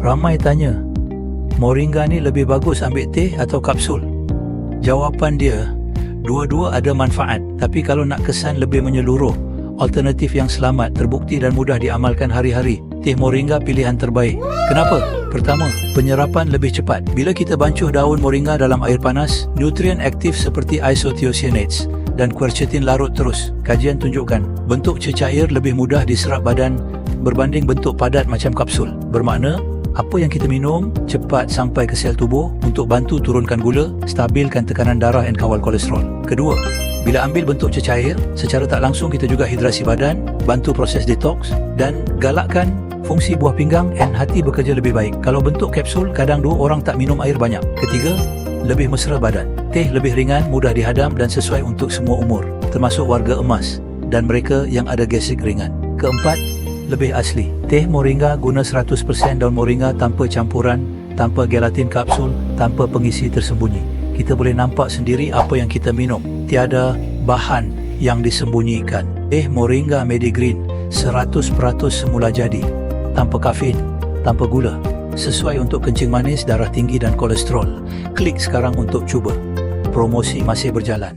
Ramai tanya, moringa ni lebih bagus ambil teh atau kapsul? Jawapan dia, dua-dua ada manfaat, tapi kalau nak kesan lebih menyeluruh, alternatif yang selamat, terbukti dan mudah diamalkan hari-hari, teh moringa pilihan terbaik. Kenapa? Pertama, penyerapan lebih cepat. Bila kita bancuh daun moringa dalam air panas, nutrien aktif seperti isothiocyanates dan quercetin larut terus. Kajian tunjukkan, bentuk cecair lebih mudah diserap badan berbanding bentuk padat macam kapsul. Bermakna, apa yang kita minum cepat sampai ke sel tubuh untuk bantu turunkan gula, stabilkan tekanan darah dan kawal kolesterol. Kedua, bila ambil bentuk cecair, secara tak langsung kita juga hidrasi badan, bantu proses detox dan galakkan fungsi buah pinggang dan hati bekerja lebih baik. Kalau bentuk kapsul, kadang dua orang tak minum air banyak. Ketiga, lebih mesra badan. Teh lebih ringan, mudah dihadam dan sesuai untuk semua umur, termasuk warga emas dan mereka yang ada gastrik ringan. Keempat, lebih asli. Teh moringa guna 100% daun moringa tanpa campuran, tanpa gelatin kapsul, tanpa pengisi tersembunyi. Kita boleh nampak sendiri apa yang kita minum. Tiada bahan yang disembunyikan. Teh moringa Medigreen 100% semula jadi, tanpa kafein, tanpa gula, sesuai untuk kencing manis, darah tinggi dan kolesterol. Klik sekarang untuk cuba. Promosi masih berjalan.